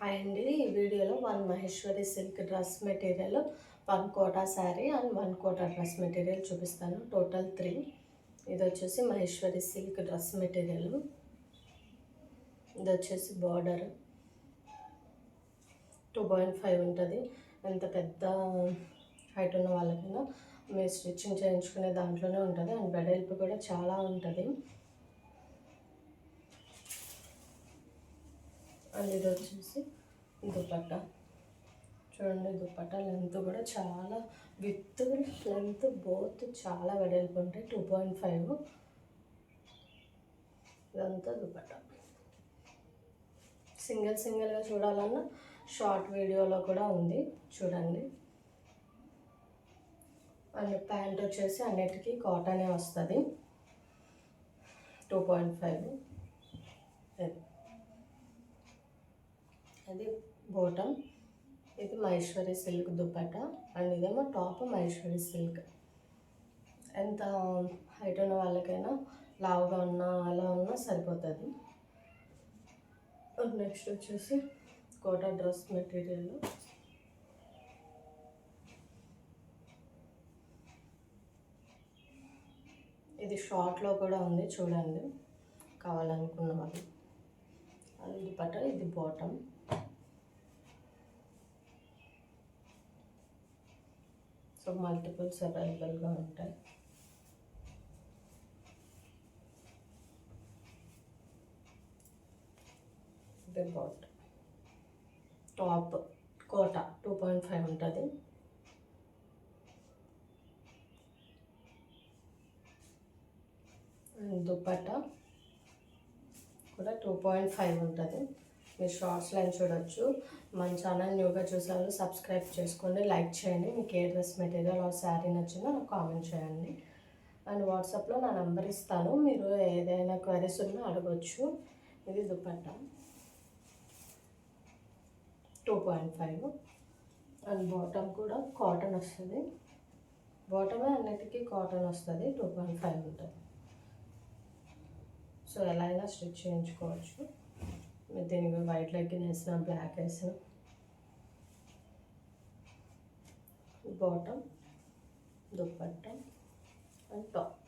Hi అండి. ఈ వీడియోలో Maheshwari silk dress material, 1 Kota sari and 1 Kota dress material చూపిస్తాను. టోటల్ 3. ఇది వచ్చేసి మహేశ్వరి సిల్క్ డ్రెస్ మెటీరియల్. ఇది వచ్చేసి బార్డర్ 2.5 ఉంటుంది. ఎంత పెద్ద హైట్ ఉన్న వాళ్ళకైనా మీరు స్టిచ్చింగ్ చేయించుకునే దాంట్లోనే ఉంటుంది. అండ్ వెడల్పు కూడా చాలా ఉంటుంది. అండ్ ఇది వచ్చేసి దుపట్టా. చూడండి, దుపట్టా లెంత్ కూడా చాలా విత్ లెంత్ బోత్ చాలా వెడల్పు ఉంటాయి. 2.5 ఇదంతా దుపట్టా. సింగిల్గా చూడాలన్నా షార్ట్ వీడియోలో కూడా ఉంది, చూడండి. అండ్ ప్యాంట్ వచ్చేసి అన్నిటికీ కాటనే వస్తుంది. 2.5 అది బోటమ్. ఇది మహేశ్వరి సిల్క్ దుపట్టా అండ్ ఇదేమో టాప్ మహేశ్వరి సిల్క్. ఎంత హైట్ ఉన్న వాళ్ళకైనా లావుగా ఉన్నా అలా ఉన్నా సరిపోతుంది. నెక్స్ట్ వచ్చేసి కోటా డ్రెస్ మెటీరియల్. ఇది షార్ట్లో కూడా ఉంది, చూడండి కావాలనుకున్న వాళ్ళు. అది దుపట్టా, ఇది బాటమ్. సో మల్టిపుల్స్ అవైలబుల్గా ఉంటాయి. ఇది బాటమ్. టాప్ కోటా 2.5 ఉంటుంది. దుపట్టా కూడా 2.5 ఉంటుంది. మీరు షార్ట్స్ లైన్ చూడొచ్చు. మన ఛానల్ న్యూగా చూసారు, సబ్స్క్రైబ్ చేసుకోండి, లైక్ చేయండి. మీకు ఏ డ్రెస్ మెటీరియల్ ఆ శారీ నచ్చిందో నాకు కామెంట్ చేయండి. అండ్ వాట్సాప్లో నా నెంబర్ ఇస్తాను, మీరు ఏదైనా క్వైరీస్ ఉన్నా అడగచ్చు. ఇది దుపట్టా 2.5. అండ్ బాటమ్ కూడా కాటన్ వస్తుంది. బాటమే అన్నిటికీ కాటన్ వస్తుంది. 2.5 ఉంటుంది. సో ఎలా అయినా స్టిచ్ చేయించుకోవచ్చు. మీరు దీనికి వైట్ లెగ్గిన్ వేసిన, బ్లాక్ వేసిన. Bottom, dupatta and top.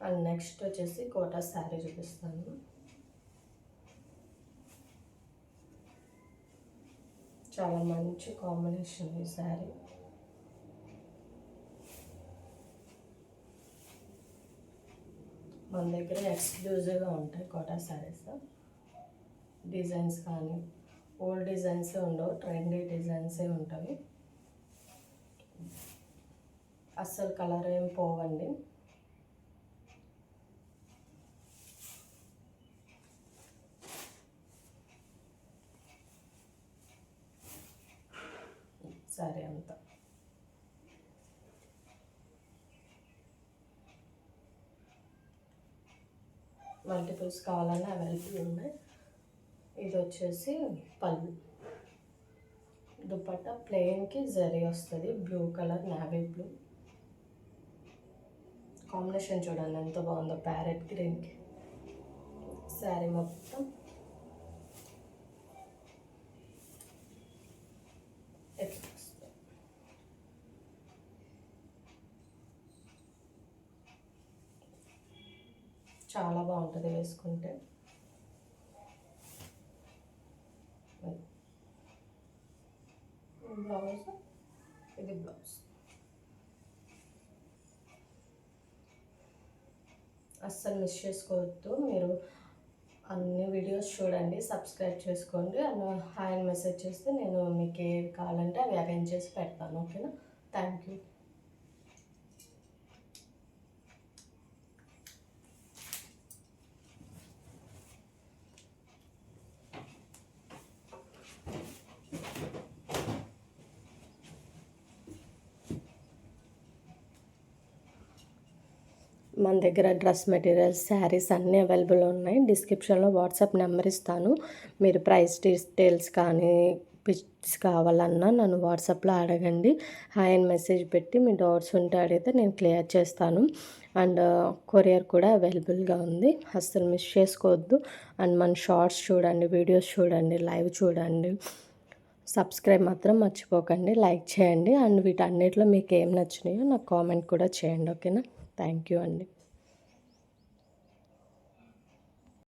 And next వచ్చేసి కోటా శారీ చూపిస్తాను. చాలా మంచి కాంబినేషన్ ఈ శారీ. మన దగ్గర ఎక్స్క్లూజివ్గా ఉంటాయి కోటా శారీస్. డిజైన్స్ కానీ ఓల్డ్ డిజైన్సే ఉండవు, ట్రెండీ డిజైన్సే ఉంటాయి. అస్సలు కలర్ ఏం పోవండి. శారీ అంతా మల్టిపుల్స్ కావాలన్నా అవైలబుల్ ఉన్నాయి. ఇది వచ్చేసి పళ్ళు. దుపట్టా ప్లెయిన్కి జరీ వస్తుంది. Blue colour, navy blue combination చూడండి ఎంత బాగుందో, ప్యారెట్ గ్రీన్కి. శారీ మొత్తం ఎట్లా వస్తుంది. చాలా బాగుంటుంది వేసుకుంటే. బ్లౌజ్, ఇది బ్లౌజ్. అస్సలు మిస్ చేసుకోవద్దు. మీరు అన్ని వీడియోస్ చూడండి, సబ్స్క్రైబ్ చేసుకోండి. అండ్ హాయ్ అని మెసేజ్ చేస్తే నేను మీకు ఏవి కావాలంటే అవి అరేంజ్ చేసి పెడతాను. ఓకేనా? Thank you. మన దగ్గర డ్రెస్ మెటీరియల్స్, శారీస్ అన్నీ అవైలబుల్ ఉన్నాయి. డిస్క్రిప్షన్లో వాట్సాప్ నెంబర్ ఇస్తాను. మీరు ప్రైస్ డీటెయిల్స్ కానీ పిక్స్ కావాలన్నా నన్ను వాట్సాప్లో అడగండి. హాయ్ అని మెసేజ్ పెట్టి మీ డౌట్స్ ఉంటే అడిగితే నేను క్లియర్ చేస్తాను. అండ్ కొరియర్ కూడా అవైలబుల్గా ఉంది, అస్సలు మిస్ చేసుకోవద్దు. అండ్ మన షార్ట్స్ చూడండి, వీడియోస్ చూడండి, లైవ్ చూడండి. సబ్స్క్రైబ్ మాత్రం మర్చిపోకండి, లైక్ చేయండి. అండ్ వీటన్నిటిలో మీకు ఏం నచ్చినాయో నాకు కామెంట్ కూడా చేయండి. ఓకేనా? థ్యాంక్ యూ అండి.